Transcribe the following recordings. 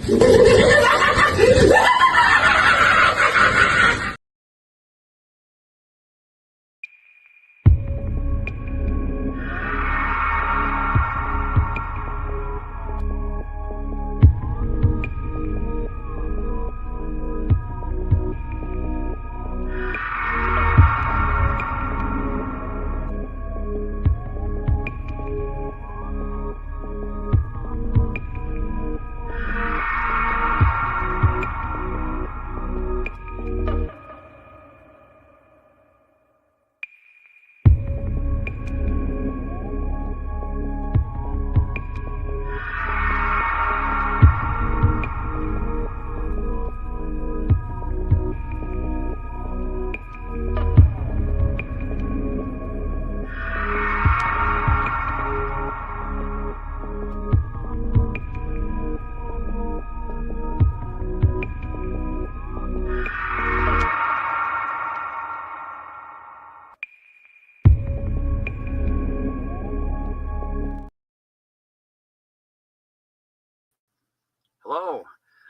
Hello.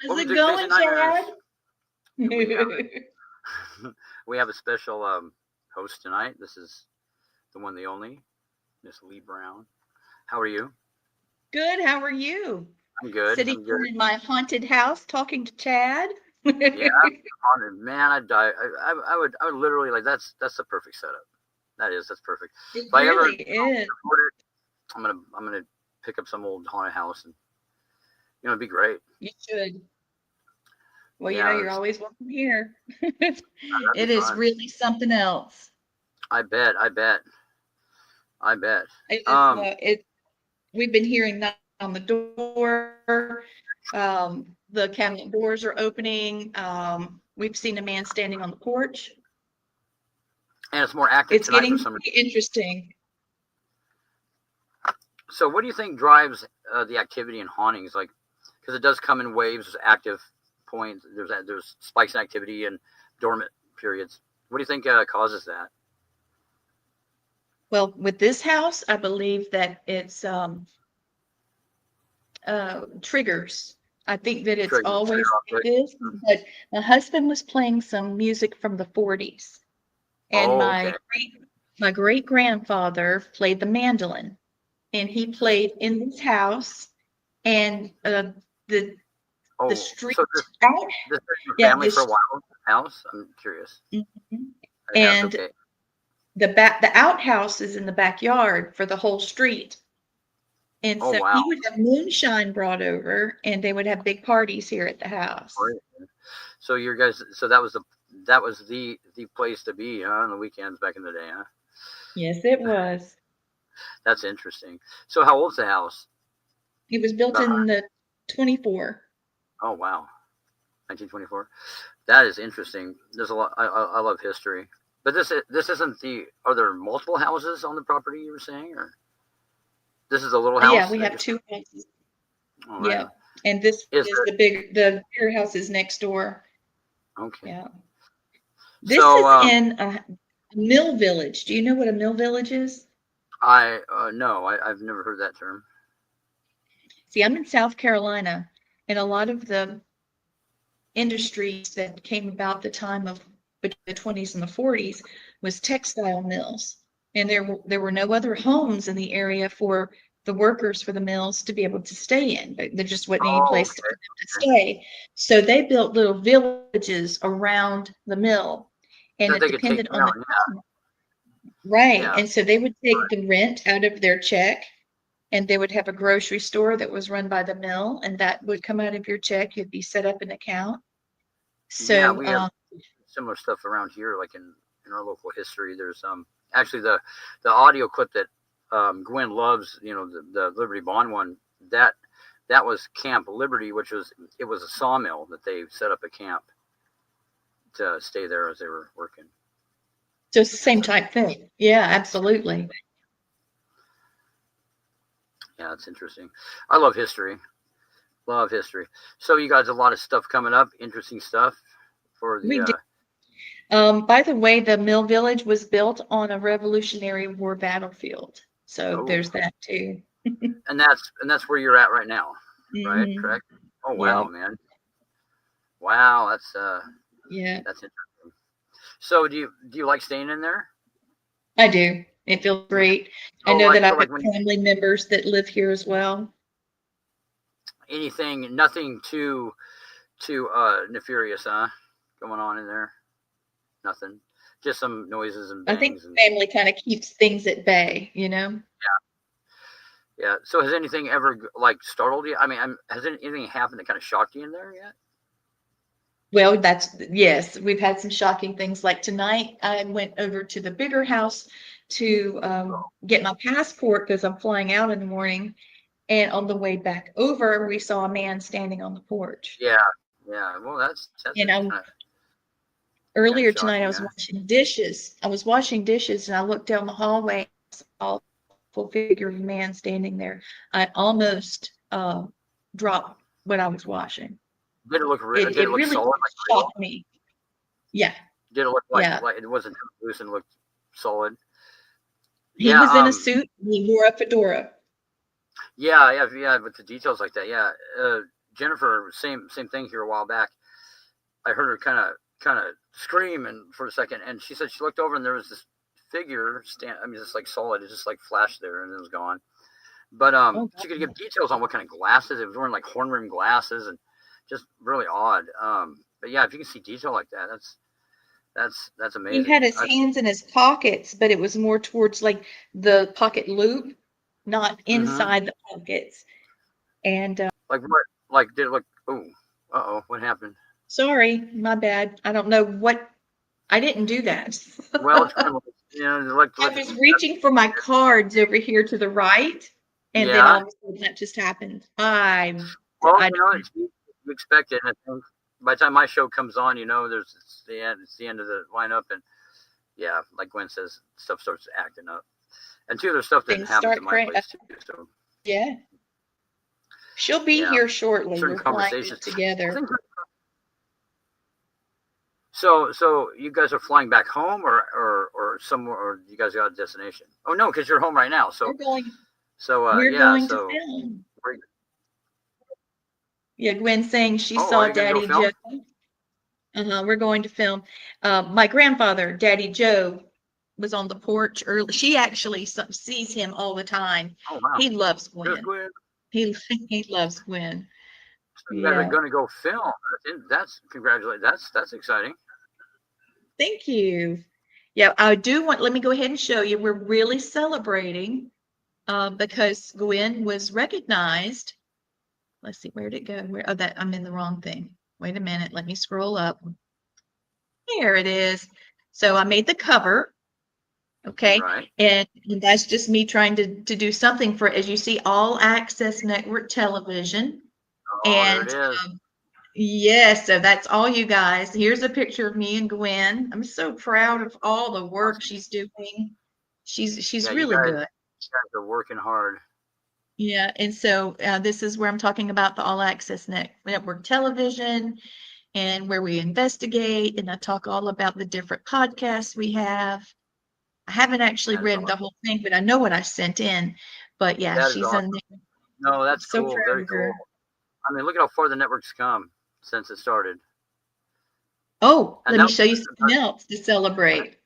How's it going, Chad? We have a special host tonight. This is the one, the only, Miss Lee Brown. How are you? Good. How are you? I'm good. Sitting in my haunted house talking to Chad. Yeah, I'm haunted. Man, I'd die. I would literally that's the perfect setup. That's perfect. It really is. I'm gonna pick up some old haunted house and it'd be great. You should. Well, you're always welcome here. It is really something else. I bet. We've been hearing that on the door. The cabinet doors are opening. We've seen a man standing on the porch. And it's more active. It's getting interesting. So, what do you think drives the activity in hauntings? Like, because it does come in waves. There's active points. There's spikes in activity and dormant periods. What do you think causes that? Well, with this house, I believe that it's triggers. I think that it's always like this. But my husband was playing some music from the 40s, and my great grandfather played the mandolin, and he played in this house, and the street out. This is your family for a while. House. I'm curious. Mm-hmm. And the outhouse is in the backyard for the whole street. And so he would have moonshine brought over, and they would have big parties here at the house. So your guys, that was the place to be, huh? On the weekends back in the day, huh? Yes, it was. That's interesting. So how old's the house? It was built in the 24. Oh wow, 1924. That is interesting. There's a lot. I love history. But this isn't are there multiple houses on the property you were saying, or this is a little house? Yeah, we have two houses. Right. Yeah, and this is the bigger house is next door. Okay. Yeah. This is in a mill village. Do you know what a mill village is? No, I've never heard that term. See, I'm in South Carolina, and a lot of the industries that came about the time of the 20s and the 40s was textile mills, and there were no other homes in the area for the workers for the mills to be able to stay in. But there just wasn't any place for them to stay, so they built little villages around the mill, and it depended on the right. Yeah. And so they would take the rent out of their check, and they would have a grocery store that was run by the mill, and that would come out of your check. You'd be set up an account. So yeah, we have similar stuff around here, like in our local history. There's actually the audio clip that Gwen loves, the Liberty Bond one, that was Camp Liberty, which was a sawmill that they set up a camp to stay there as they were working. So it's the same type thing. Yeah, absolutely. Yeah, it's interesting. I love history. So you guys have a lot of stuff coming up, interesting stuff for the. We do. By the way, the mill village was built on a Revolutionary War battlefield, so there's that too. and that's where you're at right now, right? Mm-hmm. Correct. Oh Yeah. wow, man. Wow, Yeah, that's interesting. So do you like staying in there? I do. It feels great. I know that I So have like when family members that live here as well. anything, nothing too nefarious, huh? Going on in there? Nothing. Just some noises and I think bangs and family kind of keeps things at bay, you know? yeah. So has anything ever like startled you? I mean, has anything happened that kind of shocked you in there yet? Well, yes, we've had some shocking things. Like tonight, I went over to the bigger house to get my passport because I'm flying out in the morning. And on the way back over, we saw a man standing on the porch. Yeah, yeah. Well, that's And I kind of earlier tonight, I shocking, was huh? washing dishes. I was washing dishes, and I looked down the hallway, and saw a full figure of a man standing there. I almost dropped what I was washing. Did it It look really solid, like real? shocked me. Yeah, Did it look yeah. like it wasn't loose and looked solid? He Yeah, was in a suit. And he wore a fedora. yeah. With the details like that, yeah. Jennifer, same thing here a while back. I heard her kind of scream and for a second, and she said she looked over and there was this figure stand. I mean, just like solid. It just like flashed there and it was gone. But Oh, she could give details on what kind of glasses. It was wearing like horn rimmed glasses and just really odd. But yeah, if you can see detail like that, that's he amazing. had his hands in his pockets, but it was more towards like the pocket loop, not Mm-hmm. inside the pockets. And Like what? Like did it look? Oh, what happened? sorry, my bad. I don't know what I didn't do that. Well, it's kind of I was reaching for my cards over here to the right, and then yeah. all of a sudden that just happened. Well, I you expect it. And I think by the time my show comes on, it's the end. It's the end of the lineup, and yeah, like Gwen says, stuff starts acting up. And two, there's stuff that things happens at start my cra place too. So yeah. She'll be yeah, here shortly. certain We're flying conversations. I together. think so. So you guys are flying back home, or somewhere, or you guys got a destination? Oh no, because you're home right now. We're going So we're yeah. going to So film. Yeah, Gwen saying she oh, are saw you gonna go Daddy Joe. film? We're going to film. My grandfather, Daddy Joe, was on the porch early. She actually sees him all the time. Oh wow, He loves there's Gwen. Gwen. He loves Gwen. So you guys are Yeah. gonna go film. That's congratulate. That's exciting. Thank you. Yeah, I do want, let me go ahead and show you. We're really celebrating because Gwen was recognized. Let's see, where'd it go? Oh, I'm in the wrong thing. Wait a minute. Let me scroll up. Here it is. So I made the cover. Okay. Right. And that's just me trying to do something for, as you see, all access network television. Oh, there it And is. yes, so that's all you guys. Here's a picture of me and Gwen. I'm so proud of all the work Awesome. she's doing. She's Yeah, really good. you guys are working hard. Yeah, and so this is where I'm talking about the all access network television and where we investigate, and I talk all about the different podcasts we have. I haven't actually That is read the awesome. whole thing, but I know what I sent in. But yeah, That is she's on awesome. there. No, I'm that's so cool. proud Very of cool. her. I mean, look at how far the network's come since it started. Oh, And let me that show you something else to celebrate.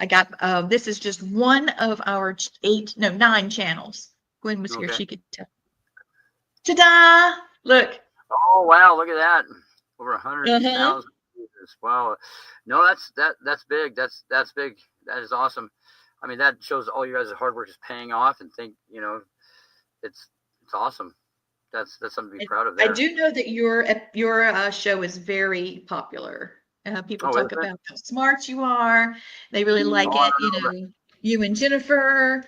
I got this is just one of our 9 channels. Gwen was here, okay. she could tell. Ta-da! Look. Oh wow, look at that. Over Uh-huh. 100,000 users. Wow. No, that's big. That's big. That is awesome. I mean, that shows all you guys' hard work is paying off, and it's awesome. That's something to be proud of I there. do know that your show is very popular. People Oh, is talk it? about how smart you are. They really like Oh, I it, don't know. you and Jennifer.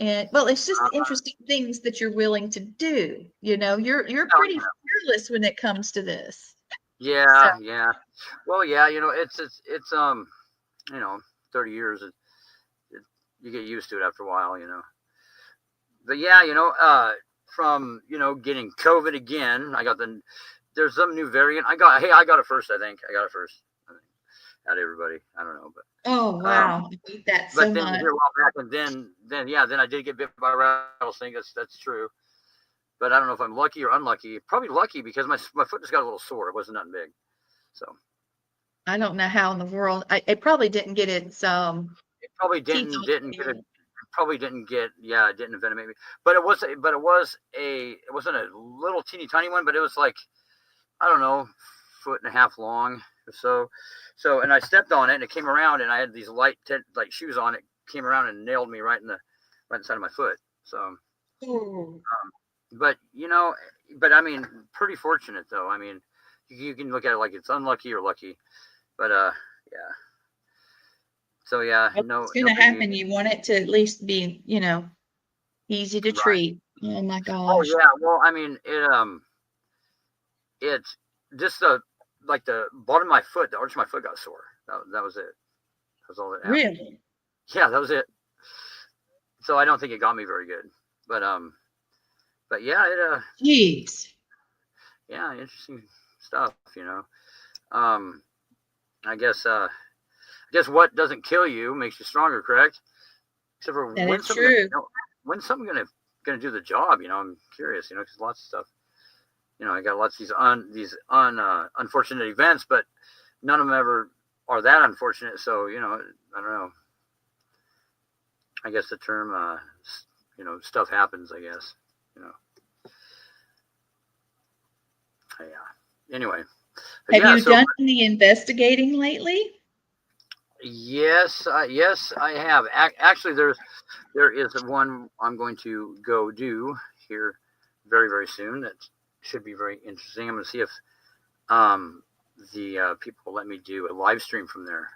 And well, it's just interesting things that you're willing to do. You're pretty fearless when it comes to this. So, Yeah. Well, yeah, it's 30 years. You get used to it after a while. But yeah, from getting COVID again, there's some new variant. I got it first. I think I got it first. Not everybody. I don't know, oh wow, I hate that but so then much. here a while back, and then I did get bit by a rattlesnake. That's true. but I don't know if I'm lucky or unlucky. Probably lucky because my foot just got a little sore. It wasn't nothing big. So I don't know how in the world. It probably didn't get its it probably teeth didn't get a on. probably didn't get yeah it didn't envenomate me. But it wasn't a little teeny tiny one, but it was like I don't know, foot and a half long or so. So and I stepped on it and it came around and I had these light shoes on. It came around and nailed me right inside of my foot. So Ooh. but but I mean, pretty fortunate though. I mean, you can look at it like it's unlucky or lucky, but yeah. So yeah, What's no going to biggie. happen? You want it to at least be, easy to Right. treat. Oh my Oh gosh. yeah. Well, I mean, it's just the bottom of my foot, the arch of my foot got sore. That was it. That was all that happened. Really? Yeah, that was it. So I don't think it got me very good, but yeah, Jeez. yeah, interesting stuff. Um, I guess what doesn't kill you makes you stronger, correct? Except for That is true. when's something gonna do the job? I'm curious. Because lots of stuff. I got lots of unfortunate events, but none of them ever are that unfortunate. So I don't know. I guess the term, stuff happens. I guess. Yeah. Anyway. But Have yeah. you So done any investigating lately? yes, I have. Actually, there is one I'm going to go do here very, very soon. That should be very interesting. I'm going to see if the people will let me do a live stream from there.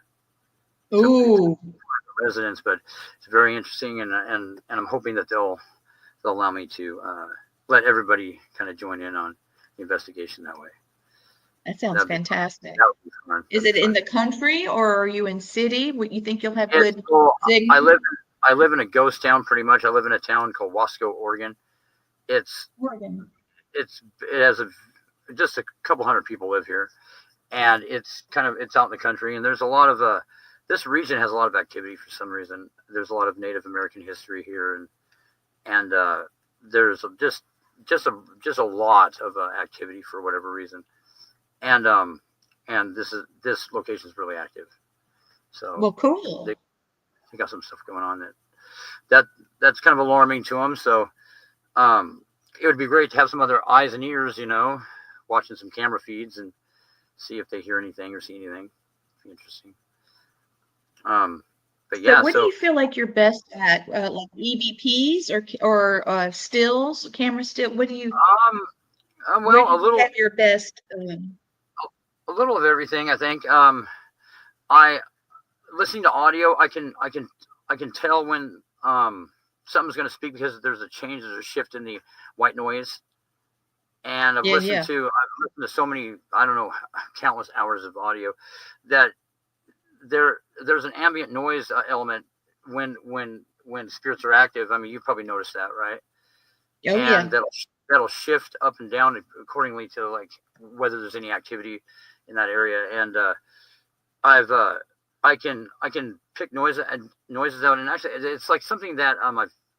Ooh, Residents, but it's very interesting, and I'm hoping that they'll allow me to let everybody kind of join in on the investigation that way. that sounds fantastic. That would be fun. Is it in the country or are you in city? What you think you'll have It's good cool. signal? I live in a ghost town pretty much. I live in a town called Wasco, Oregon. It's Oregon. it has just a couple hundred people live here, and it's out in the country, and there's a lot of this region has a lot of activity for some reason. There's a lot of Native American history here, and there's just a lot of activity for whatever reason, and this location is really active. So Well, cool. they got some stuff going on that's kind of alarming to them. So it would be great to have some other eyes and ears, watching some camera feeds and see if they hear anything or see anything. It'd be interesting. But yeah, So what do you feel like you're best at? Like EVPs or stills, camera still? What do you? Where well, do you have your best? a little of everything, I think. I listening to audio, I can tell when something's going to speak because there's a shift in the white noise. And I've listened to so many, I don't know, countless hours of audio that there's an ambient noise element when spirits are active. I mean, you've probably noticed that, right? Oh And yeah. that'll shift up and down accordingly to like whether there's any activity in that area. And I can pick noises out, and actually it's like something that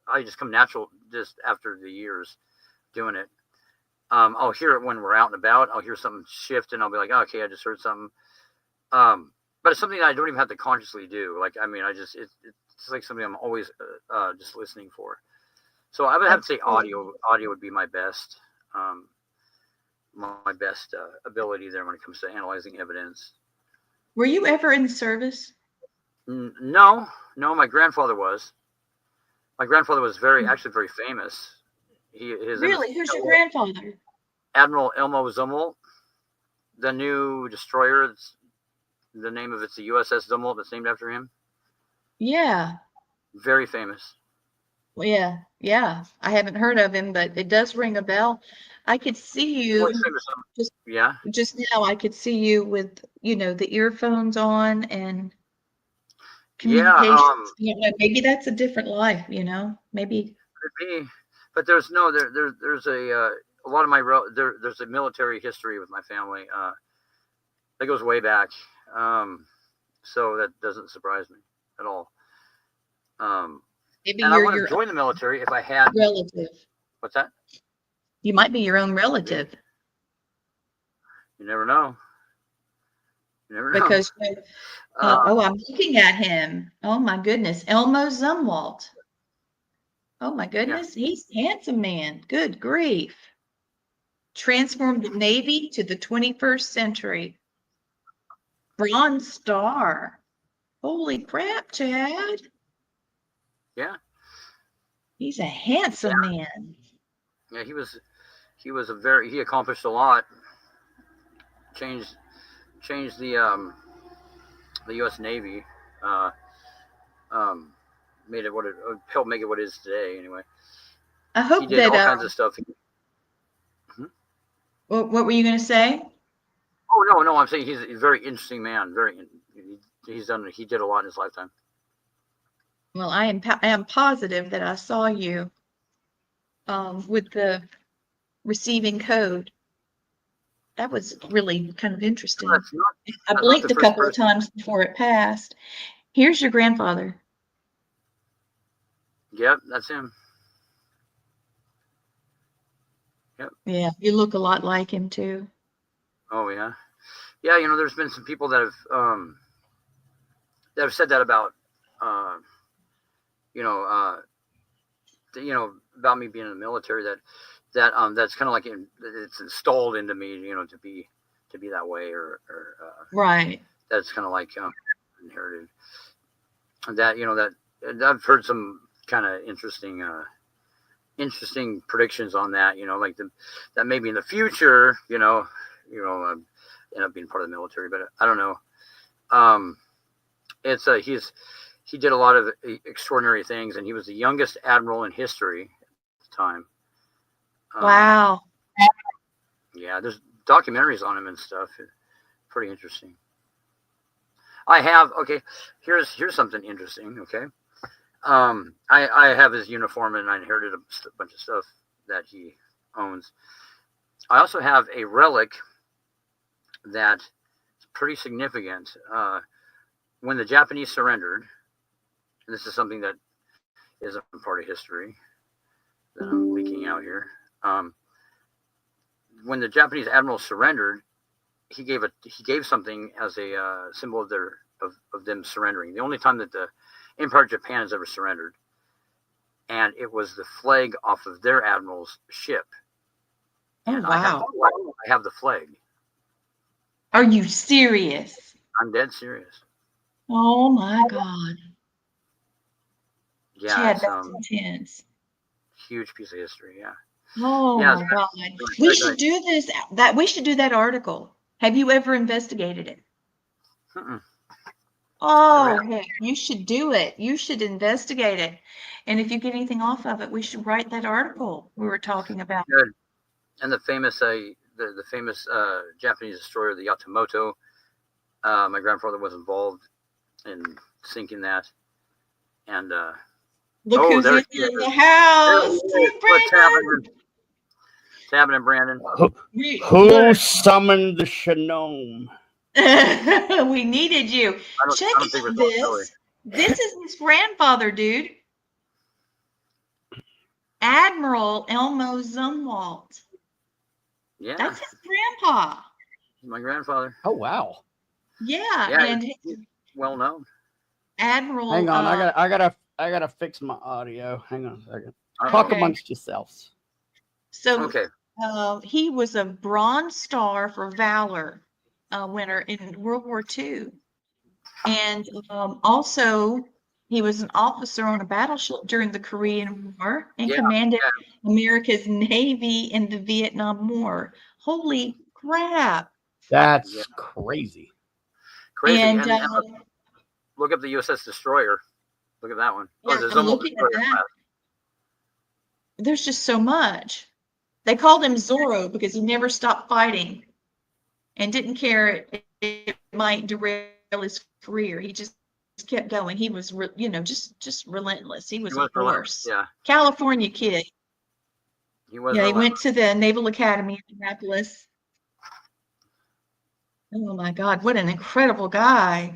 I just come natural just after the years doing it. I'll hear it when we're out and about. I'll hear something shift, and I'll be like, oh, okay, I just heard something. But it's something that I don't even have to consciously do. Like, I mean, it's like something I'm always just listening for. So I would have to say audio would be my best, ability there when it comes to analyzing evidence. Were you ever in the service? No, my grandfather was. My grandfather was actually very famous. Really? Who's your grandfather? Admiral Elmo Zumwalt, the new destroyer. The name of it's the USS Zumwalt. That's named after him. Yeah. Very famous. Well, yeah. I haven't heard of him, but it does ring a bell. I could see you just now. I could see you with the earphones on and communications. Maybe that's a different life. Maybe. Could be, but there's a lot of my there's a military history with my family. That goes way back. So that doesn't surprise me at all. Maybe and I want to join the military if I had. Relative. What's that? You might be your own relative. You never know. You never know. Because, I'm looking at him. Oh my goodness. Elmo Zumwalt. Oh my goodness. Yeah. He's a handsome man. Good grief. Transformed the Navy to the 21st century. Bronze Star. Holy crap, Chad. Yeah. He's a handsome man. Yeah, he accomplished a lot. Changed the U.S. Navy. Made it helped make it what it is today. Anyway, I hope he did all kinds of stuff. What were you going to say? Oh no! I'm saying he's a very interesting man. He did a lot in his lifetime. Well, I am positive that I saw you with the receiving code. That was really kind of interesting. I blinked a couple of times before it passed. Here's your grandfather. Yep, that's him. Yep. Yeah, you look a lot like him too. Oh yeah, yeah. There's been some people that have said that about about me being in the military. That's kind of like it's installed into me, to be that way, or right. That's kind of like inherited. That I've heard some kind of interesting predictions on that. Like that maybe in the future, end up being part of the military, but I don't know. He did a lot of extraordinary things, and he was the youngest admiral in history at the time. Wow. Yeah, there's documentaries on him and stuff. Pretty interesting. Here's something interesting. Okay. I have his uniform, and I inherited a bunch of stuff that he owns. I also have a relic that's pretty significant. When the Japanese surrendered, and this is something that isn't part of history that I'm leaking out here. When the Japanese admiral surrendered, he gave something as a symbol of them surrendering. The only time that the Empire of Japan has ever surrendered, and it was the flag off of their admiral's ship. And wow! I have the flag. Are you serious? I'm dead serious. Oh my God! Yeah, Chad, that's intense. Huge piece of history. Yeah. Oh my God! We should do this. We should do that article. Have you ever investigated it? Oh, hey, you should do it. You should investigate it. And if you get anything off of it, we should write that article we were talking about. Good. And the famous the famous Japanese destroyer, the Yamato. My grandfather was involved in sinking that. And look who's in the house. What's happening? What's happening, Brandon? Who summoned the Shanome? We needed you. Check out this. This is his grandfather, dude. Admiral Elmo Zumwalt. Yeah. That's his grandpa. My grandfather. Oh wow. Yeah, and well known. Admiral. Hang on, I gotta fix my audio. Hang on a second. Talk amongst yourselves. So he was a Bronze Star for Valor winner in World War II. And also, he was an officer on a battleship during the Korean War and commanded America's Navy in the Vietnam War. Holy crap. That's crazy. Crazy. And look up the USS Destroyer. Look at that one. There's just so much. They called him Zorro because he never stopped fighting and didn't care it might derail his career. He just kept going. He was, just relentless. He was a force. Yeah. California kid. He was. Yeah, he went to the Naval Academy in Annapolis. Oh my God, what an incredible guy.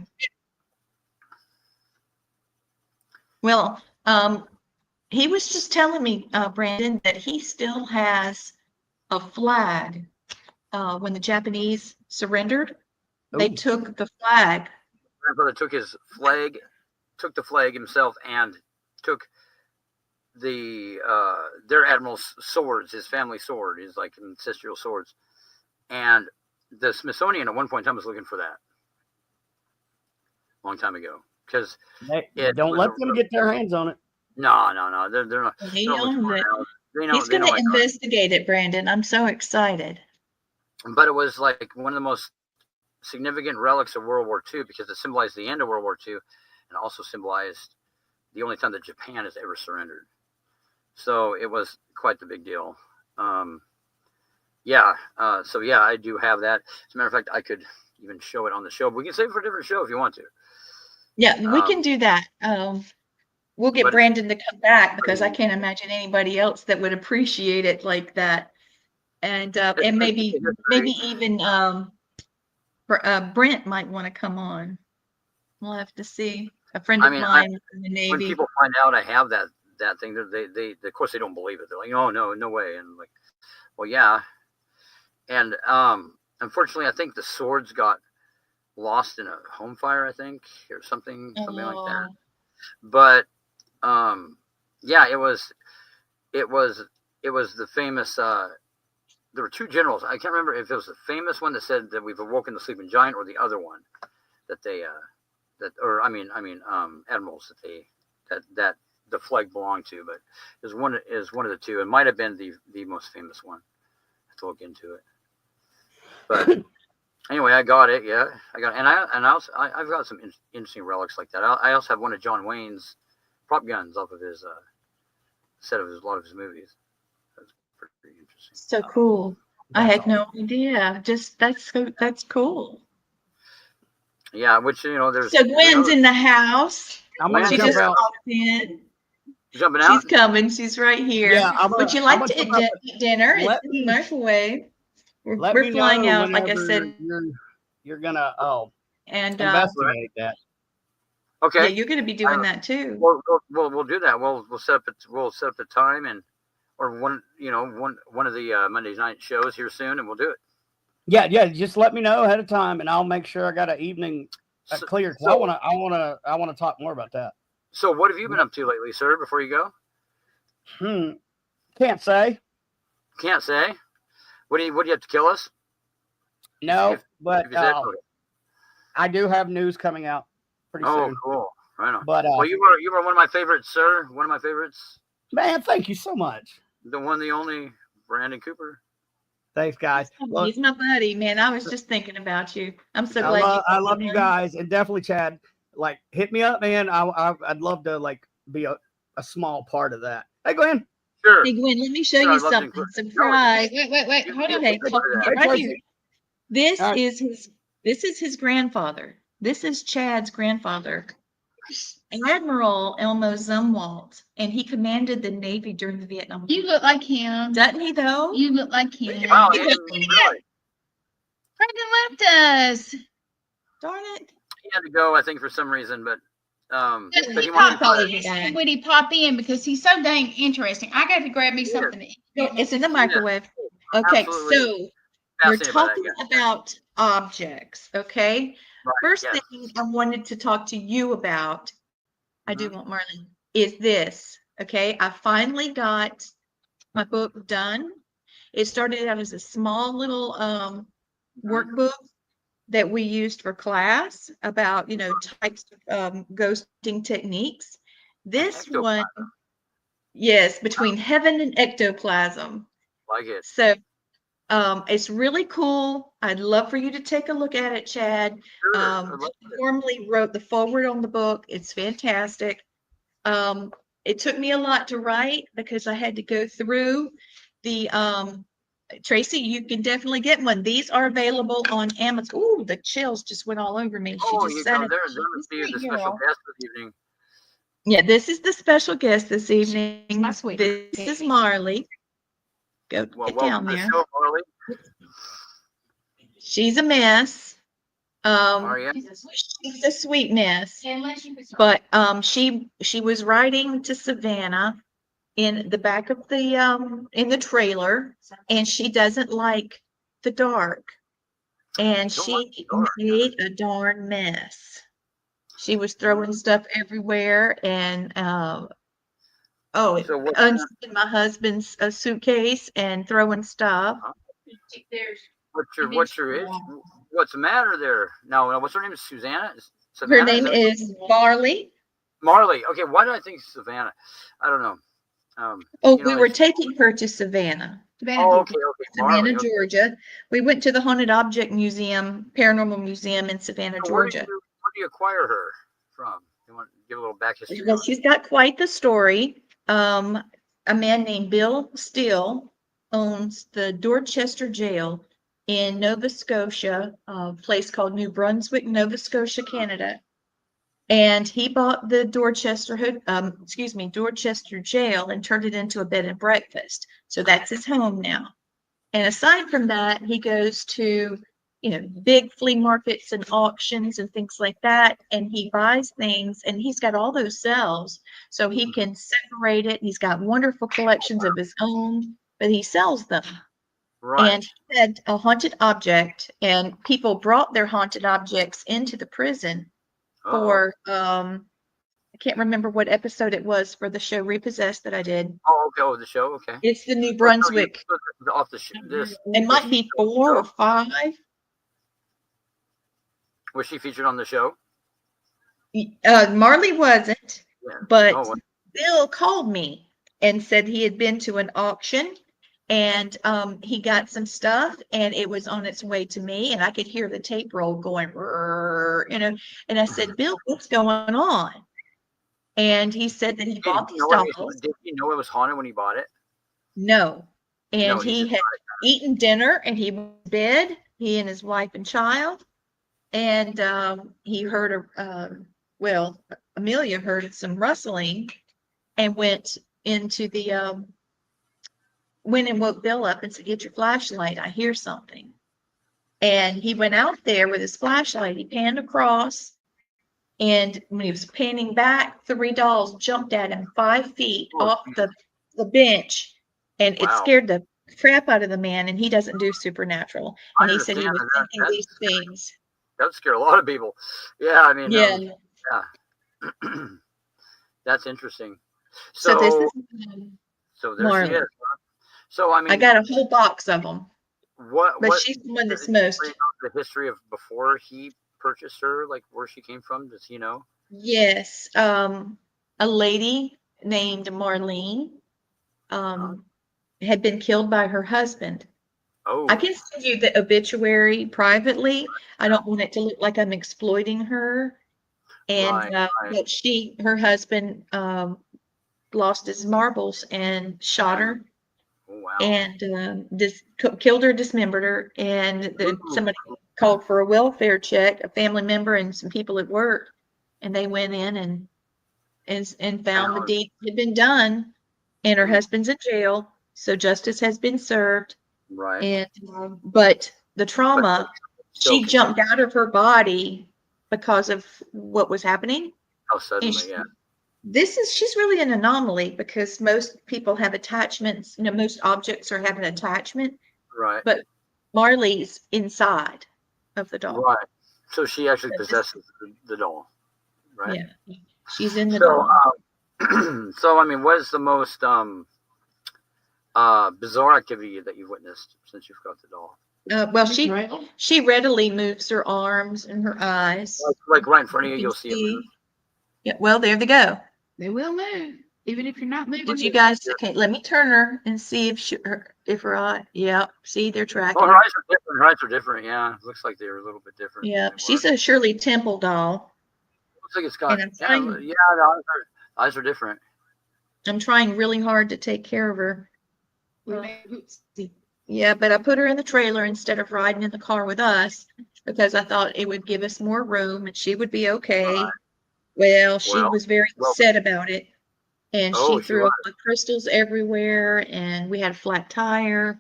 Well, he was just telling me, Brandon, that he still has a flag when the Japanese surrendered. They Ooh. took the flag. Grandfather took the flag himself, and took their admiral's swords, his family sword, his like ancestral swords, and the Smithsonian at one point in time was looking for that a long time ago, because don't let them get their hands on it. No, they're not. He They're not looking owns for it. it now. He's They going know to I got it. investigate it, Brandon. I'm so excited. But it was like one of the most significant relics of World War II, because it symbolized the end of World War II, and also symbolized the only time that Japan has ever surrendered. So it was quite the big deal. So yeah, I do have that. As a matter of fact, I could even show it on the show, but we can save it for a different show if you want to. Yeah, we can do that. We'll get Brandon to come back, because I can't imagine anybody else that would appreciate it like that. And maybe even Brent might want to come on. We'll have to see. A friend of mine in the Navy. When people find out I have that thing, they of course they don't believe it. They're like, oh no way. And like, well, yeah. And unfortunately, I think the swords got lost in a home fire, I think, or something like that. But yeah, it was the famous. There were two generals. I can't remember if it was the famous one that said that we've awoken the sleeping giant, or the other one that they admirals that the flag belonged to. But it was one of the two. It might have been the most famous one. I have to look into it. But anyway, I got it. Yeah, I got it. I've got some interesting relics like that. I also have one of John Wayne's prop guns off of his set of a lot of his movies. That's pretty interesting. So cool. I had no idea. Just that's cool. Yeah, which there's. So Gwen's in the house. She just popped in. Jumping out. She's coming. She's right here. Yeah, would you like to eat dinner? It's in the microwave. We're flying out, like I said. You're gonna and investigate that. Okay. Yeah, you're gonna be doing that too. We'll do that. We'll set up the time, and or one of the Monday night shows here soon, and we'll do it. Yeah. Just let me know ahead of time, and I'll make sure I got an evening clear. I want to talk more about that. So, what have you been up to lately, sir? Before you go. Can't say. Can't say. What do you have to kill us? No, but I do have news coming out pretty soon. Oh, cool. Right on. But well, you were one of my favorites, sir. One of my favorites. Man, thank you so much. The one, the only, Brandon Cooper. Thanks, guys. He's my buddy, man. I was just thinking about you. I'm so glad. I love you guys, and definitely Chad. Like, hit me up, man. I'd love to be a small part of that. Hey, Gwen. Sure. Hey, Gwen, let me show you something. Surprise. Wait. Hold on. Right here. This is his grandfather. This is Chad's grandfather, Admiral Elmo Zumwalt, and he commanded the Navy during the Vietnam War. You look like him. Doesn't he, though? You look like him. Wow, Brandon left us. Darn it. He had to go, I think, for some reason, but He would he pop in because he's so dang interesting. I got to grab me something to eat. It's in the microwave. Okay, absolutely. So we're talking about objects, okay? Right, First thing I wanted to talk to you about, I do want Marlene, is this, okay? I finally got my book done. It started out as a small little workbook that we used for class about, types of ghosting techniques. This one, yes, between heaven and ectoplasm. Like it. So it's really cool. I'd love for you to take a look at it, Chad. Sure, formally wrote the foreword on the book. It's fantastic. It took me a lot to write because I had to go through the Tracy, you can definitely get one. These are available on Amazon. Ooh, the chills just went all over me. She just said it. There's the special guest this evening. Yeah, this is the special guest this evening. My sweet. This is Marley. Get down there. Show, Marley. She's a mess. She's a sweet mess. But she was writing to Savannah, in the back of the in the trailer, and she doesn't like the dark. And Don't like she the dark. made a darn mess. She was throwing stuff everywhere, and So what? unzipping my husband's suitcase and throwing stuff. What's your issue? What's the matter there? No, what's her name? Susanna? Her Savannah? name is Marley. Marley. Okay, why did I think Savannah? I don't know. Oh, You we know, were it's- taking her to Savannah, Oh, okay, Savannah, Marley. Okay. Georgia. We went to the Haunted Object Museum, Paranormal Museum in Savannah, So where Georgia. do you acquire her from? You want to give a little back history? Well, on it? she's got quite the story. A man named Bill Steele owns the Dorchester Jail in Nova Scotia, a place called New Brunswick, Nova Scotia, Canada. And he bought the Dorchester Jail and turned it into a bed and breakfast. So that's his home now. And aside from that, he goes to, big flea markets and auctions and things like that. And he buys things, and he's got all those cells, so he can separate it. He's got wonderful collections of his own, but he sells them. Right. And he had a haunted object, and people brought their haunted objects into the prison for, I can't remember what episode it was for the show Repossessed that I did. Oh, okay. Oh, the show. Okay. It's the New Brunswick. Off the this. It might be 4 or 5. Was she featured on the show? Marley wasn't, Yeah. but Oh, Bill called me and said he had been to an auction, and he got some stuff, and it was on its way to me, and I could hear the tape roll going, and I said, Bill, what's going on? And he said that he bought these dolls. Did he know it was haunted when he bought it? No. And No, he he just had eaten dinner, and he went to bed, he and his wife and child. And he heard Amelia heard some rustling and went into the went and woke Bill up and said, "Get your flashlight, I hear something." And he went out there with his flashlight. He panned across, and when he was panning back, 3 dolls jumped at him 5 feet off the bench, and it scared the crap out of the man. And he doesn't do supernatural, and he said he was thinking these things. That would scare a lot of people. Yeah, I mean, yeah. That's interesting. So this is so there Marley. she is. So I mean, I got a whole box of them. What? She's the one that's most. The history of before he purchased her, like where she came from. Does he know? Yes, a lady named Marlene had been killed by her husband. Oh. I can send you the obituary privately. I don't want it to look like I'm exploiting her. And but her husband lost his marbles and shot her. Oh, wow. And killed her, dismembered her, and somebody called for a welfare check, a family member and some people at work, and they went in and found the deed had been done, and her husband's in jail, so justice has been served. Right. And but the trauma, she jumped out of her body because of what was happening. How suddenly, yeah. She's really an anomaly because most people have attachments. Most objects are having an attachment. Right. But Marley's inside of the doll. Right. So she actually possesses the doll. Right. Yeah. She's in the doll. So I mean, what is the most bizarre activity that you've witnessed since you've got the doll? Well, she readily moves her arms and her eyes. Like right in front of you, you'll see it. Yeah. Well, there they go. They will move, even if you're not moving. Did you guys? Okay, let me turn her and see if her eye. Yeah. See, they're tracking. Oh, her eyes are different. Her eyes are different. Yeah. Looks like they're a little bit different. Yeah. She's a Shirley Temple doll. Looks like it's got. The eyes are different. I'm trying really hard to take care of her. Yeah, but I put her in the trailer instead of riding in the car with us because I thought it would give us more room and she would be okay. Well, she was very upset about it, and she threw up the crystals everywhere, and we had a flat tire.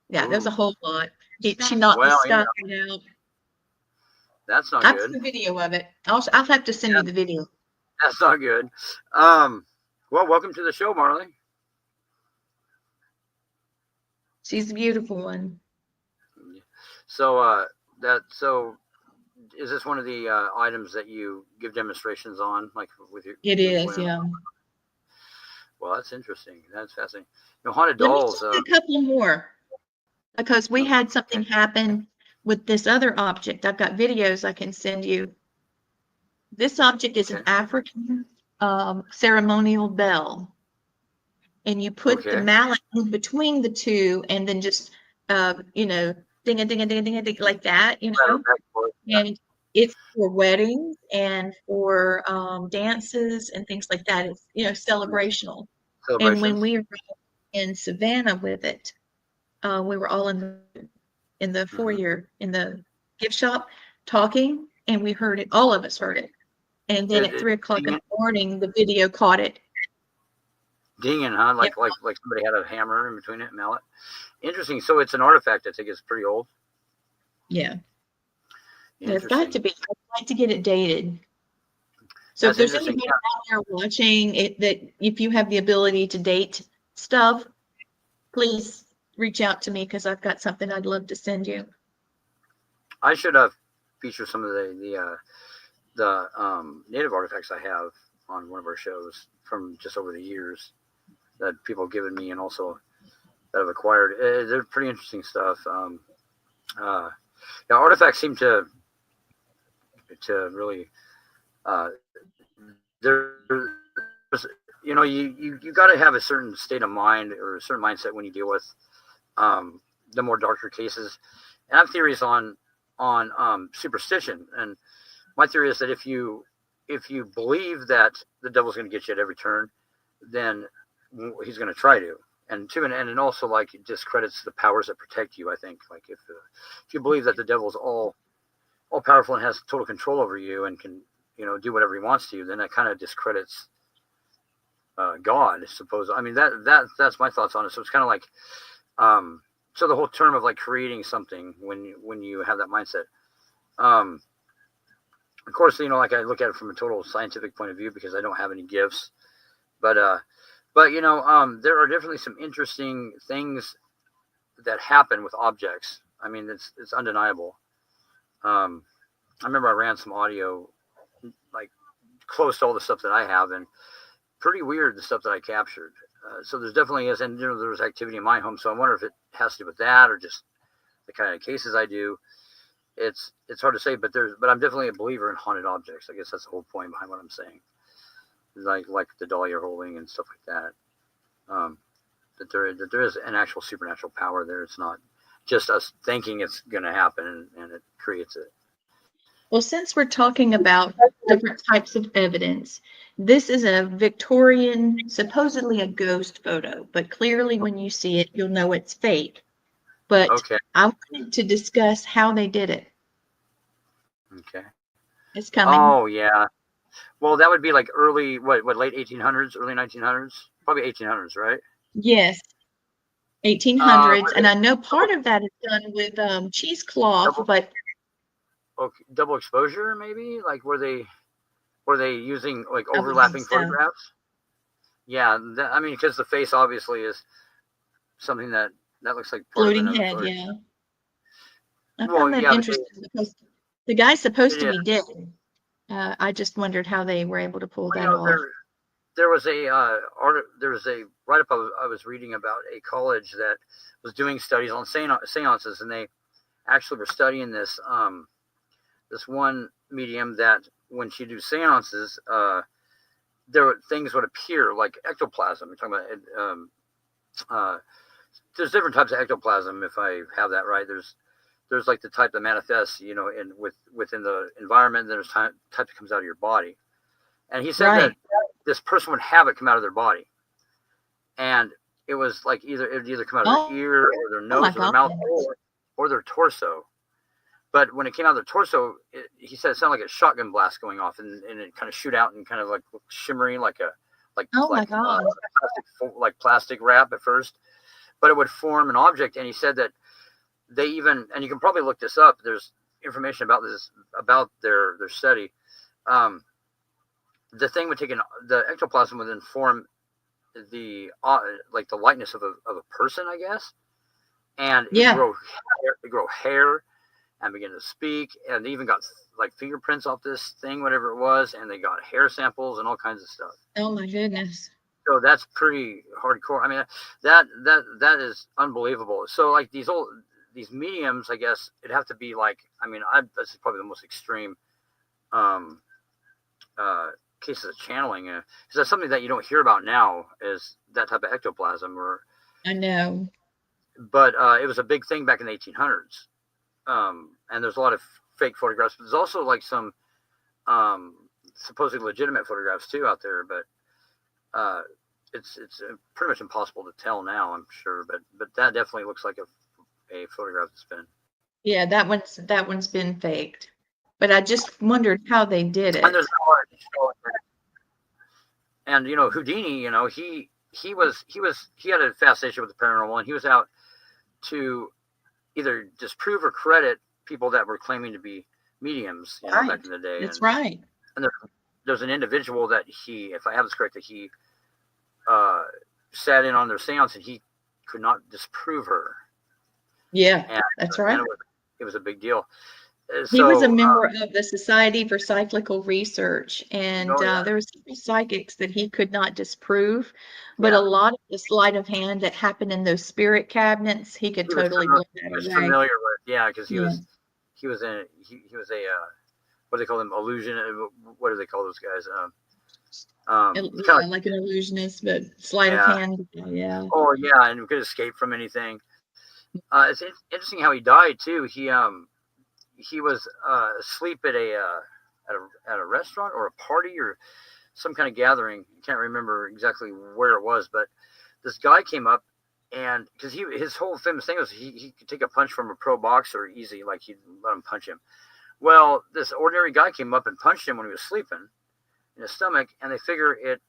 Yeah, there was a whole lot. She knocked the stocking out. That's not good. I have the video of it. I'll have to send you the video. That's not good. Well, welcome to the show, Marley. She's a beautiful one. So is this one of the items that you give demonstrations on, like with your? It is, yeah. Well, that's interesting. That's fascinating. Haunted Let me dolls. tell you a couple more, because we had something happen with this other object. I've got videos I can send you. This object is an African ceremonial bell, and you put the mallet in between the two, and then just ding a ding a ding a ding a ding like that, and it's for weddings and for dances and things like that. It's celebrational. And when we were in Savannah with it, we were all in the foyer in the gift shop talking, and we heard it. All of us heard it. And then at 3 o'clock in the morning, the video caught it. Dinging, huh? Like somebody had a hammer in between it, and mallet. Interesting. So it's an artifact. I think it's pretty old. Yeah. It's got to be. I'd like to get it dated. So if there's anybody out there watching it, that if you have the ability to date stuff, please reach out to me, because I've got something I'd love to send you. I should feature some of the native artifacts I have on one of our shows from just over the years that people have given me, and also that I've acquired. They're pretty interesting stuff. Artifacts seem to really you got to have a certain state of mind or a certain mindset when you deal with the more darker cases. And I have theories on superstition, and my theory is that if you believe that the devil's going to get you at every turn, then he's going to try to. And also, like, it discredits the powers that protect you. I think, like, if you believe that the devil's all powerful and has total control over you and can do whatever he wants to you, then that kind of discredits God, I suppose. I mean, that's my thoughts on it. So it's kind of like so the whole term of like creating something when you have that mindset. Of course, like, I look at it from a total scientific point of view because I don't have any gifts, but there are definitely some interesting things that happen with objects. I mean, it's undeniable. I remember I ran some audio, like, close to all the stuff that I have, and pretty weird, the stuff that I captured. So there's definitely is, and there's activity in my home. So I wonder if it has to do with that or just the kind of cases I do. It's hard to say, but I'm definitely a believer in haunted objects. I guess that's the whole point behind what I'm saying. Like the doll you're holding and stuff like that. That there is an actual supernatural power there. It's not just us thinking it's going to happen and it creates it. Well, since we're talking about different types of evidence, this is a Victorian, supposedly a ghost photo, but clearly when you see it, you'll know it's fake. But I wanted to discuss how they did it. Okay. It's coming. Oh, yeah. Well, that would be like early, late 1800s, early 1900s? Probably 1800s, right? Yes. 1800s. And I know part of that is done with cheesecloth, but... Okay, double exposure, maybe? Like, were they using, like, overlapping photographs? Yeah, I mean, because the face obviously is something that looks like floating head, yeah. I found that interesting because the guy's supposed to be dead. I just wondered how they were able to pull that off. There was a write-up I was reading about a college that was doing studies on seances, and they actually were studying this one medium that when she do seances, things would appear like ectoplasm. We're talking about there's different types of ectoplasm, if I have that right. There's like the type that manifests, within the environment. Then there's type that comes out of your body. And he said that this person would have it come out of their body, and it was like it would either come out of their ear or their nose or their mouth or their torso. But when it came out of their torso, he said it sounded like a shotgun blast going off, and it kind of shoot out and kind of like shimmering like plastic wrap at first, but it would form an object. And he said that they even, and you can probably look this up, there's information about this, about their study. The thing would the ectoplasm would then form the likeness of a person, I guess. and Yeah. it grow hair and begin to speak, and they even got like fingerprints off this thing, whatever it was, and they got hair samples and all kinds of stuff. Oh my goodness. So that's pretty hardcore. I mean, that is unbelievable. So like these mediums, I guess it'd have to be like, I mean, this is probably the most extreme cases of channeling. Because that's something that you don't hear about now, is that type of ectoplasm. I know. But it was a big thing back in the 1800s. And there's a lot of fake photographs, but there's also like some supposedly legitimate photographs too out there. But it's pretty much impossible to tell now, I'm sure. But that definitely looks like a photograph that's been. Yeah, that one's been faked. But I just wondered how they did it. And there's no art to show it. And you know, Houdini, you know, he had a fascination with the paranormal, and he was out to either disprove or credit people that were claiming to be mediums, you know, back in the day. That's right. And there's an individual that he, if I have this correct, that he sat in on their seance, and he could not disprove her. Yeah, and, that's right. And it was a big deal. He was a member of the Society for Cyclical Research, and there were several psychics that he could not disprove, but a lot of the sleight of hand that happened in those spirit cabinets, he could totally blow that away. He was familiar with, because he was a what do they call them, illusion? What do they call those guys? Like an illusionist, but sleight of hand. Yeah. Oh yeah, and could escape from anything. It's interesting how he died too. He was asleep at a restaurant or a party or some kind of gathering. I can't remember exactly where it was, but this guy came up, and because his whole famous thing was he could take a punch from a pro boxer easy, like he'd let him punch him. Well, this ordinary guy came up and punched him when he was sleeping in his stomach, and they figure it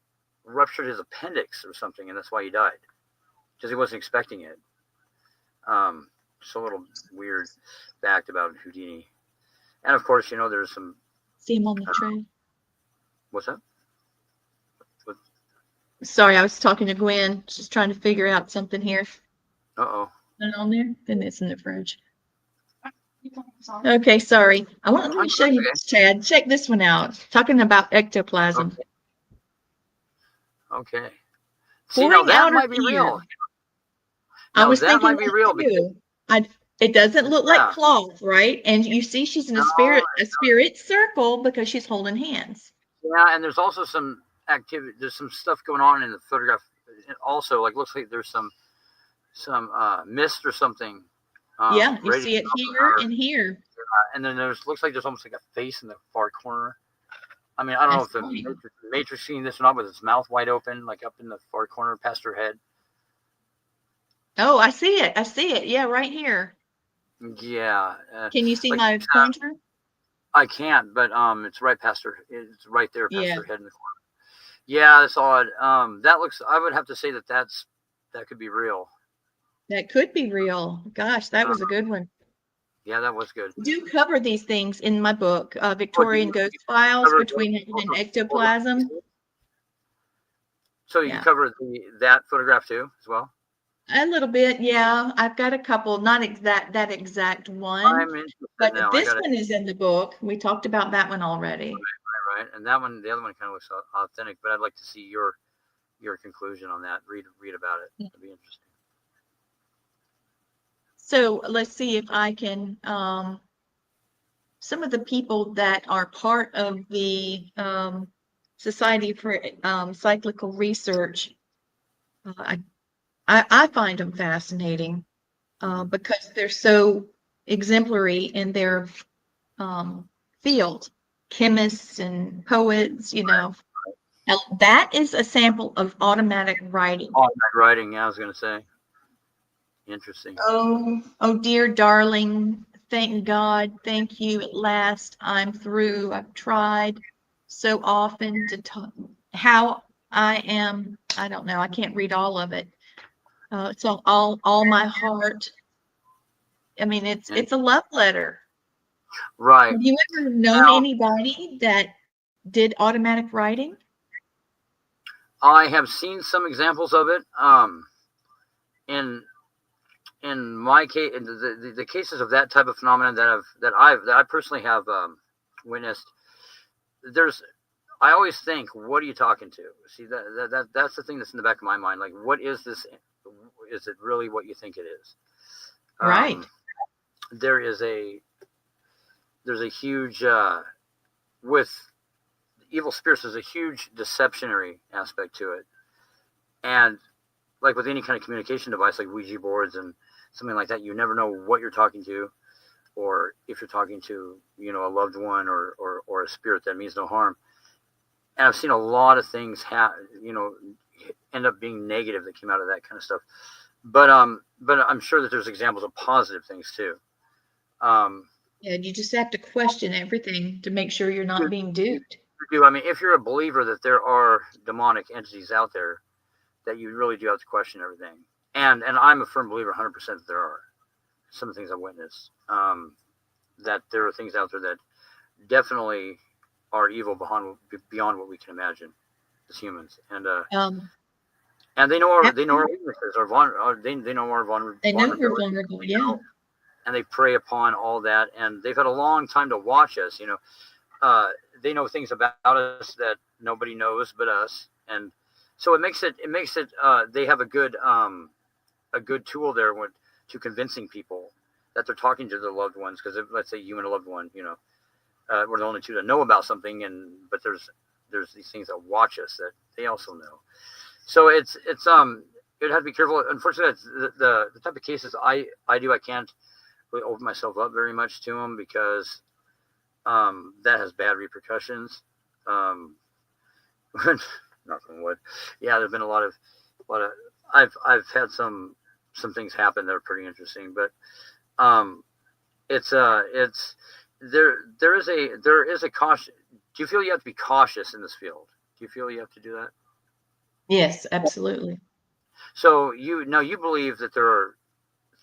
ruptured his appendix or something, and that's why he died, because he wasn't expecting it. Just a little weird fact about Houdini. And of course, you know, there's some. See him on the tray. What's that? Sorry, I was talking to Gwen. She's trying to figure out something here. Uh-oh. Not on there? Then it's in the fridge. Okay, sorry. Let me show you this, Chad. Check this one out. Talking about ectoplasm. Okay. See, now that might be real. I was thinking that might be real too. It doesn't look like cloth, right? And you see she's in a spirit circle because she's holding hands. Yeah, and there's also some activity. There's some stuff going on in the photograph. Also, like looks like there's some mist or something. You see it here and here. And then looks like there's almost like a face in the far corner. I mean, I don't know if the Matrix seeing this or not, with its mouth wide open, like up in the far corner past her head. Oh, I see it. Yeah, right here. Yeah. Can you see my pointer? I can't, but it's right past her. It's right there past her head in the corner. Yeah, that's odd. That looks. I would have to say that could be real. That could be real. Gosh, that was a good one. Yeah, that was good. I do cover these things in my book, Victorian Ghost Files, Between Heaven and Ectoplasm. So you cover that photograph too, as well? A little bit, yeah. I've got a couple, not that exact one, but this one is in the book. We talked about that one already. Right. And that one, the other one kind of looks authentic, but I'd like to see your conclusion on that. Read about it. It'd be interesting. So let's see if I can, some of the people that are part of the Society for Cyclical Research, I find them fascinating because they're so exemplary in their field. Chemists and poets, you know. Now, that is a sample of automatic writing. Automatic writing, yeah, I was going to say. Interesting. Oh, dear darling, thank God, thank you. At last, I'm through. I've tried so often to talk. How I am, I don't know. I can't read all of it. It's all my heart. I mean, it's a love letter. Right. Have you ever known anybody that did automatic writing? I have seen some examples of it. in my case, in the cases of that type of phenomenon that I personally have witnessed, I always think, what are you talking to? See, that's the thing that's in the back of my mind. Like, what is this? Is it really what you think it is? Right. There's a huge with evil spirits. There's a huge deceptionary aspect to it, and like with any kind of communication device, like Ouija boards and something like that, you never know what you're talking to, or if you're talking to, a loved one or a spirit that means no harm. And I've seen a lot of things end up being negative that came out of that kind of stuff. But I'm sure that there's examples of positive things too. Yeah, you just have to question everything to make sure you're not being duped. I mean, if you're a believer that there are demonic entities out there, that you really do have to question everything. And I'm a firm believer 100% that there are some of the things I've witnessed, that there are things out there that definitely are evil beyond what we can imagine as humans. And they know our weaknesses, they know our vulnerability. They know we're vulnerable, yeah. And they prey upon all that, and they've had a long time to watch us. They know things about us that nobody knows but us, and so it makes it. They have a good tool there to convincing people that they're talking to their loved ones. Because let's say you and a loved one, we're the only two that know about something, but there's these things that watch us that they also know. So it's you'd have to be careful. Unfortunately, the type of cases I can't really open myself up very much to them, because that has bad repercussions. Knock on wood. Yeah, there's been a lot of I've had some things happen that are pretty interesting, but it's there is a caution. Do you feel you have to be cautious in this field? Do you feel you have to do that? Yes, absolutely. So you believe that there are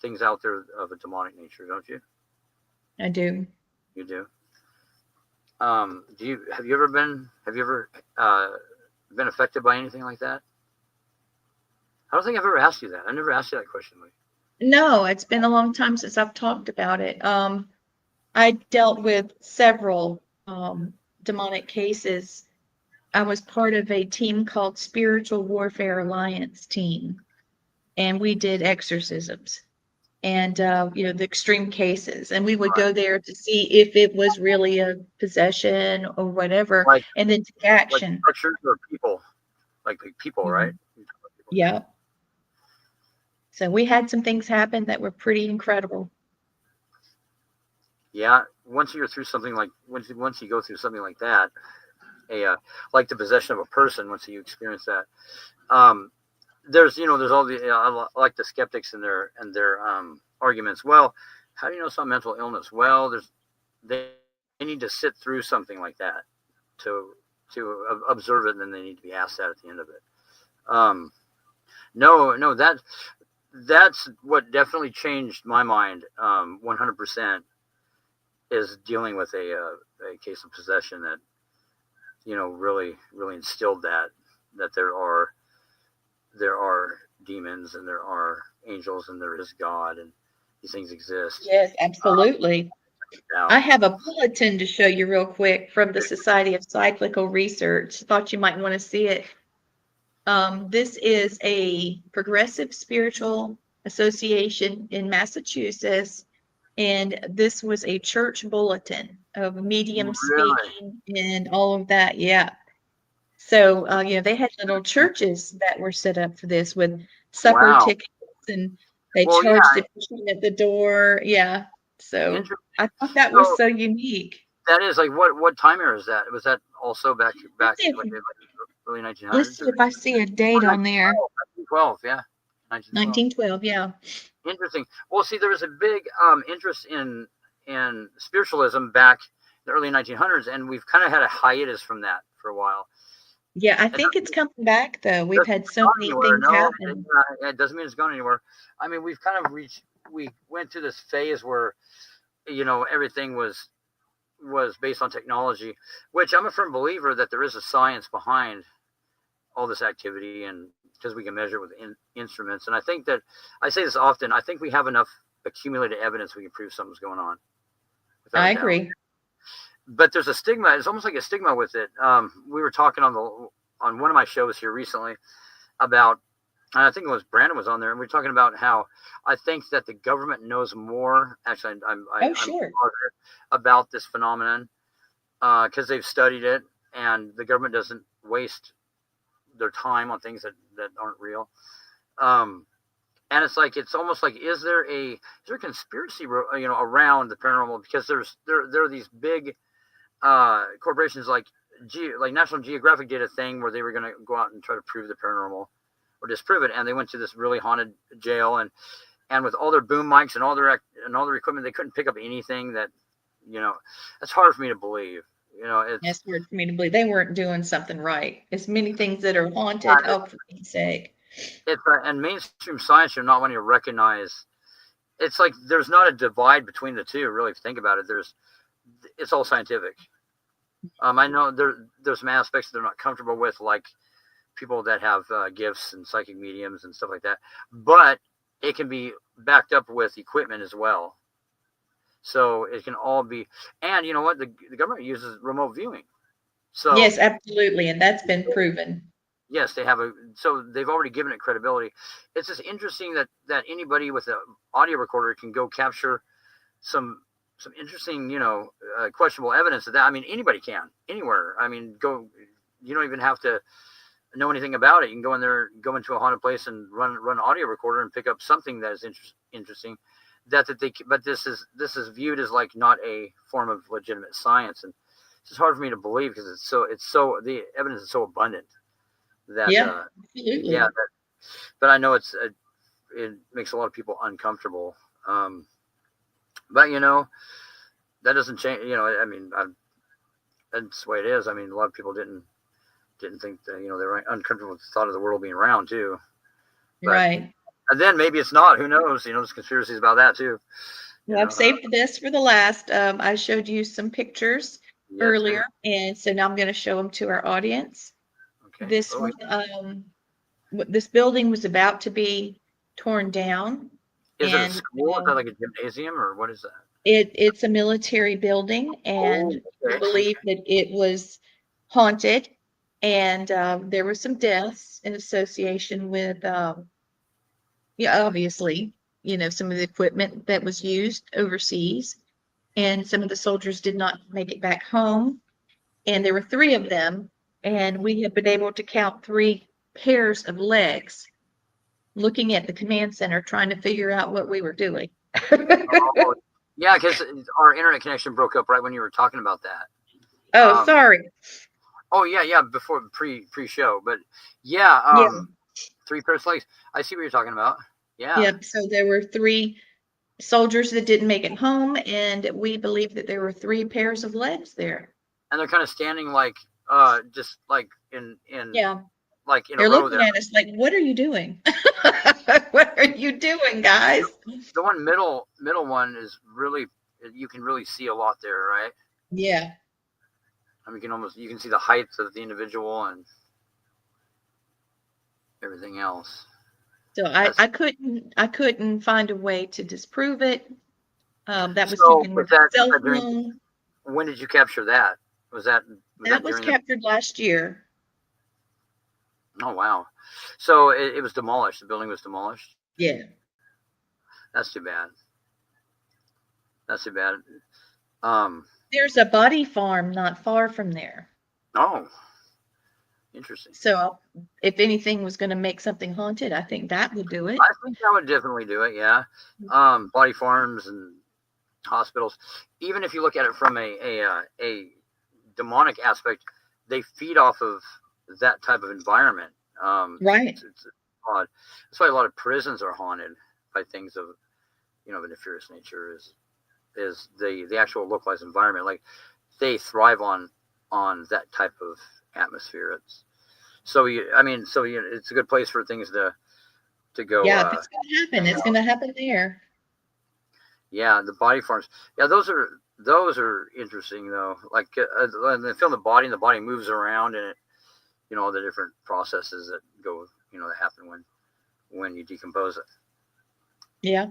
things out there of a demonic nature, don't you? I do. You do. Have you ever been affected by anything like that? I don't think I've ever asked you that. I never asked you that question, Lee. No, it's been a long time since I've talked about it. I dealt with several demonic cases. I was part of a team called Spiritual Warfare Alliance team, and we did exorcisms and the extreme cases, and we would go there to see if it was really a possession or whatever, and then take action. Like structures or people, like people, Mm-hmm. right? Yeah. So we had some things happen that were pretty incredible. Yeah, once you go through something like that, like the possession of a person, once you experience that, there's all the I like the skeptics and their arguments. Well, how do you know it's not mental illness? Well, they need to sit through something like that to observe it, and then they need to be asked that at the end of it. No, that's what definitely changed my mind 100%, is dealing with a case of possession that really instilled that there are demons and there are angels and there is God and these things exist. Yes, absolutely. I have a bulletin to show you real quick from the Society of Cyclical Research. Thought you might want to see it. This is a progressive spiritual association in Massachusetts, and this was a church bulletin of medium speaking and all of that. Yeah. So, they had little churches that were set up for this with supper tickets, and they charged admission at the door. Yeah. So I thought that was so unique. That is, like, what time era is that? Was that also back like early 1900s? Let's see if I see a date on there. 1912, yeah. 1912, yeah. Interesting. Well, see, there was a big interest in spiritualism back in the early 1900s, and we've kind of had a hiatus from that for a while. Yeah, I think it's coming back, though. We've had so many things happen. It doesn't mean it's gone anywhere. I mean, we've kind of we went through this phase where, everything was based on technology, which I'm a firm believer that there is a science behind all this activity, and because we can measure it with instruments. And I think that I say this often. I think we have enough accumulated evidence we can prove something's going on. I agree. But there's a stigma. It's almost like a stigma with it. We were talking on one of my shows here recently about, and I think it was Brandon was on there, and we were talking about how I think that the government knows more. Actually, I'm Sure. about this phenomenon because they've studied it, and the government doesn't waste their time on things that aren't real. And it's almost like, is there a conspiracy, around the paranormal? Because there are these big corporations like National Geographic did a thing where they were going to go out and try to prove the paranormal or disprove it, and they went to this really haunted jail, and with all their boom mics and all their equipment, they couldn't pick up anything that, that's hard for me to believe. It's hard for me to believe they weren't doing something right. As many things that are haunted. Oh, for Pete's sake. And mainstream science, you're not wanting to recognize. It's like there's not a divide between the two, really, if you think about it. It's all scientific. I know there's some aspects they're not comfortable with, like people that have gifts and psychic mediums and stuff like that, but it can be backed up with equipment as well. So it can all be, and you know what? The government uses remote viewing. So yes, absolutely, and that's been proven. Yes, they have so they've already given it credibility. It's just interesting that anybody with an audio recorder can go capture some interesting, questionable evidence of that. I mean, anybody can, anywhere. I mean, you don't even have to know anything about it. You can go in there, go into a haunted place and run an audio recorder and pick up something that is interesting. But this is viewed as like not a form of legitimate science, and it's just hard for me to believe because it's so the evidence is so abundant that absolutely. But I know it makes a lot of people uncomfortable. But that doesn't change. I mean, that's the way it is. I mean, a lot of people didn't think that they were uncomfortable with the thought of the world being round too. But, right. And then maybe it's not. Who knows? There's conspiracies about that too. Well, I've saved this for the last. I showed you some pictures earlier, and so now I'm going to show them to our audience. Okay. This one, this building was about to be torn down. Is it a school? Is that like a gymnasium, or what is that? It's a military building, and we believe that it was haunted, and there were some deaths in association with. Obviously, some of the equipment that was used overseas, and some of the soldiers did not make it back home. And there were 3 of them, and we have been able to count 3 pairs of legs looking at the command center, trying to figure out what we were doing. Yeah, because our internet connection broke up right when you were talking about that. Oh, sorry. Oh, yeah, before pre-show. But yeah, 3 pairs of legs. I see what you're talking about. Yeah. Yep. So there were 3 soldiers that didn't make it home, and we believe that there were 3 pairs of legs there. And they're kind of standing like, just like in like in they're a row looking there. at us like, "What are you doing? What are you doing, guys?" The one middle one is really, you can really see a lot there, right? Yeah. I mean, you can see the height of the individual and everything else. So I couldn't find a way to disprove it. That was taken with a cell phone. When did you capture that? That was captured last year. Oh wow! So it was demolished. The building was demolished. Yeah. That's too bad. That's too bad. There's a body farm not far from there. Oh. Interesting. So if anything was going to make something haunted, I think that would do it. I think that would definitely do it. Yeah. Body farms and hospitals. Even if you look at it from a demonic aspect, they feed off of that type of environment. Right. It's odd. That's why a lot of prisons are haunted by things of, of a nefarious nature. Is the actual localized environment, like they thrive on that type of atmosphere. It's a good place for things to go. Yeah, if it's gonna happen, it's gonna happen there. Yeah, the body farms. Yeah, those are interesting though. Like they film the body, and the body moves around, and all the different processes that go, that happen when you decompose it. Yeah.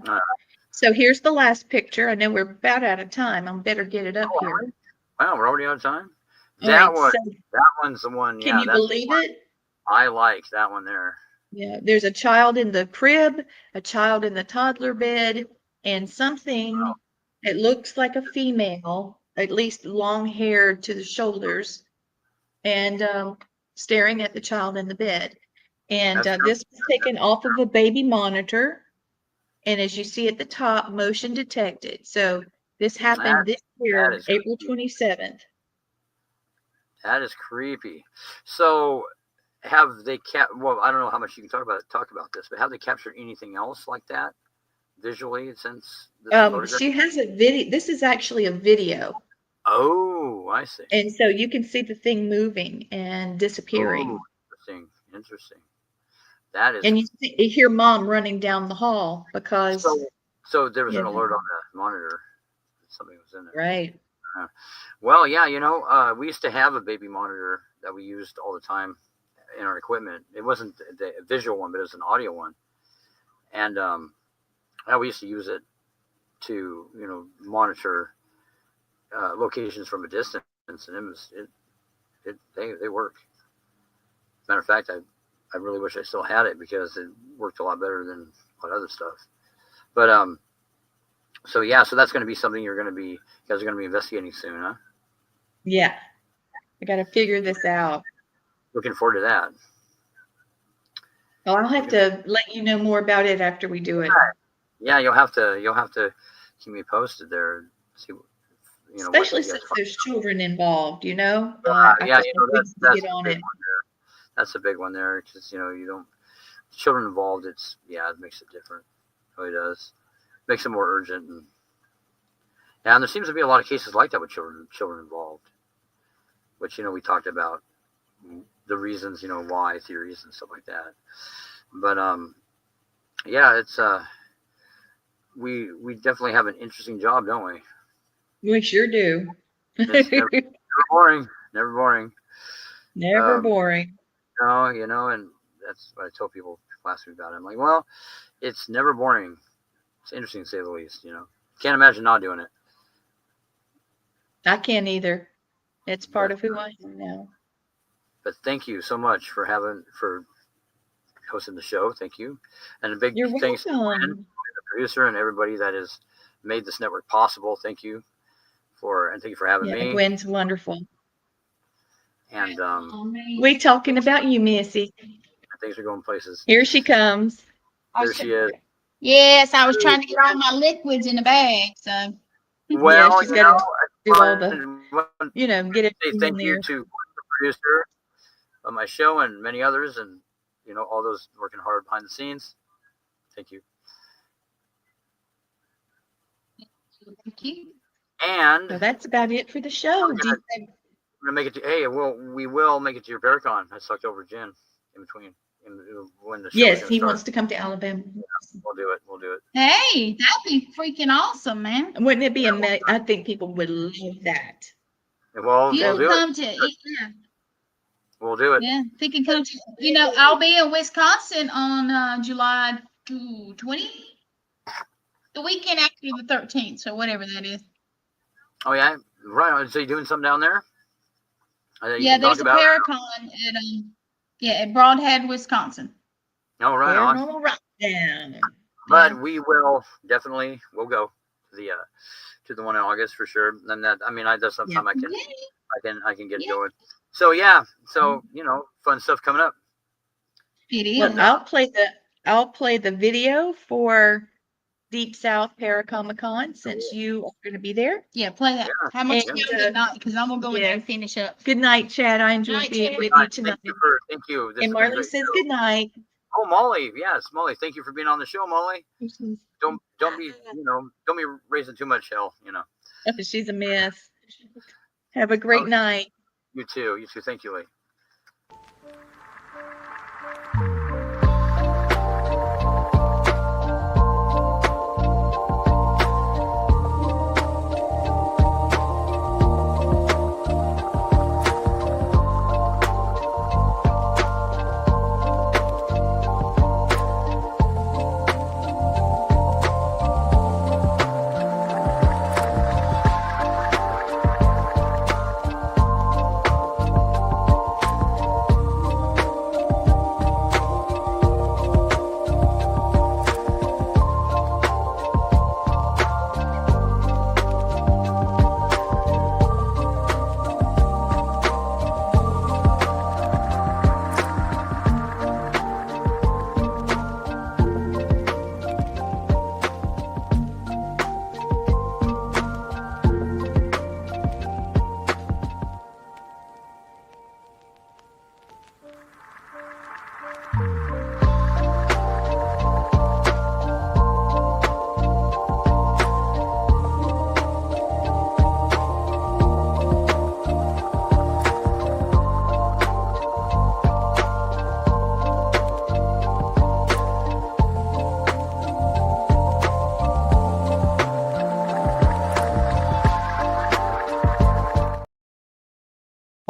So here's the last picture. I know we're about out of time. I better get it up here. Wow, we're already out of time. All right, so that one's the one. can you believe it? I like that one there. Yeah, there's a child in the crib, a child in the toddler bed, and something it looks like a female, at least long hair to the shoulders, and staring at the child in the bed. And this was taken off of a baby monitor. And as you see at the top, motion detected. So this happened this year, April 27th. That is creepy. So have they well, I don't know how much you can talk about this, but have they captured anything else like that visually since this she has a video. This is actually a video. Oh, I see. And so you can see the thing moving and disappearing. Oh, interesting. That is. And you hear mom running down the hall because. So there was an alert on the monitor. Something was in it. Right. Well, yeah, we used to have a baby monitor that we used all the time in our equipment. It wasn't the visual one, but it was an audio one. And we used to use it to, monitor locations from a distance, and they work. Matter of fact, I really wish I still had it because it worked a lot better than a lot of other stuff. But so that's going to be something you guys are going to be investigating soon, huh? Yeah, I got to figure this out. Looking forward to that. Well, I'll have to let you know more about it after we do it. Yeah, you'll have to keep me posted there. See, especially since there's children involved, yeah, get on it. That's a big one there because children involved. It makes it different. It really does. Makes it more urgent, and there seems to be a lot of cases like that with children involved, which we talked about the reasons, why, theories and stuff like that. But it's we definitely have an interesting job, don't we? We sure do. It's never boring. Never boring. Never boring. No, and that's what I tell people last week about it. I'm like, well, it's never boring. It's interesting to say the least, Can't imagine not doing it. I can't either. It's part of who I am now. But thank you so much for hosting the show. Thank you. And a big thanks to Gwen, the producer, and everybody that has made this network possible. Thank you for having me. Gwen's wonderful. And we talking about you, Missy. Things are going places. Here she comes. There she is. Yes, I was trying to get all my liquids in a bag. So. Well, she's got to do all the, get it. Thank you to the producer of my show and many others, and all those working hard behind the scenes. Thank you. Thank you. And so that's about it for the show. We're gonna make it to. We will make it to your Paracon. That's October gin in between. When the show yes, he wants to come to Alabama. Yeah, we'll do it. Hey, that'd be freaking awesome, man. Wouldn't it be amazing? I think people would love that. Well, we'll do it. We'll do it. Yeah, if he can come to, I'll be in Wisconsin on July 20, the weekend after the 13th, so whatever that is. Oh yeah, right. So you doing something down there? Yeah, there's a Paracon at Broadhead, Wisconsin. Oh, right on. Right down. But we'll go to the one in August for sure. And that's sometime I can get going. So fun stuff coming up. It is. Well, I'll play the video for Deep South Paracomic-Con since you are going to be there. Yeah, play that. Yeah. How much good night? Because I'm gonna go in there and finish up. Good night, Chad. I enjoyed being with you tonight. Thank you. And Marley says good night. Oh, Molly, yes, Molly. Thank you for being on the show, Molly. Don't be raising too much hell. She's a mess. Have a great night. You too. Thank you, Lee.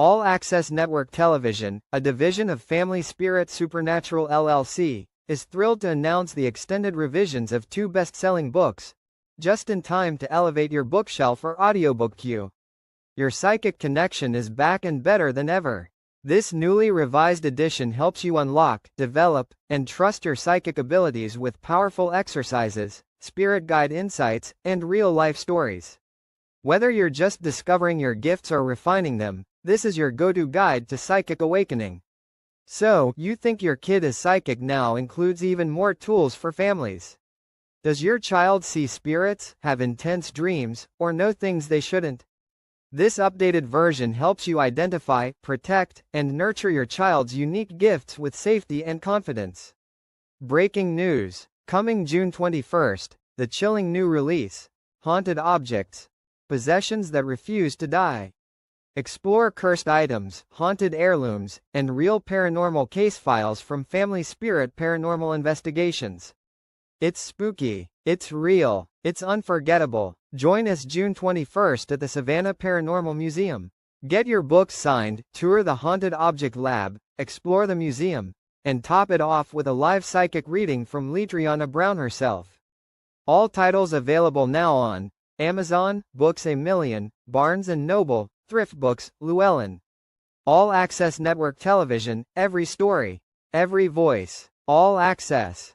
All Access Network Television, a division of Family Spirit Supernatural LLC, is thrilled to announce the extended revisions of 2 best-selling books, just in time to elevate your bookshelf or audiobook queue. Your psychic connection is back and better than ever. This newly revised edition helps you unlock, develop, and trust your psychic abilities with powerful exercises, spirit guide insights, and real-life stories. Whether you're just discovering your gifts or refining them, this is your go-to guide to psychic awakening. So, you think your kid is psychic now includes even more tools for families. Does your child see spirits, have intense dreams, or know things they shouldn't? This updated version helps you identify, protect, and nurture your child's unique gifts with safety and confidence. Breaking news. Coming June 21st, the chilling new release, Haunted Objects, Possessions That Refuse to Die. Explore cursed items, haunted heirlooms, and real paranormal case files from Family Spirit Paranormal Investigations. It's spooky, it's real, it's unforgettable. Join us June 21st at the Savannah Paranormal Museum. Get your books signed, tour the Haunted Object Lab, explore the museum, and top it off with a live psychic reading from Litriana Brown herself. All titles available now on Amazon, Books A Million, Barnes & Noble, Thrift Books, Llewellyn. All Access Network Television, every story, every voice, all access.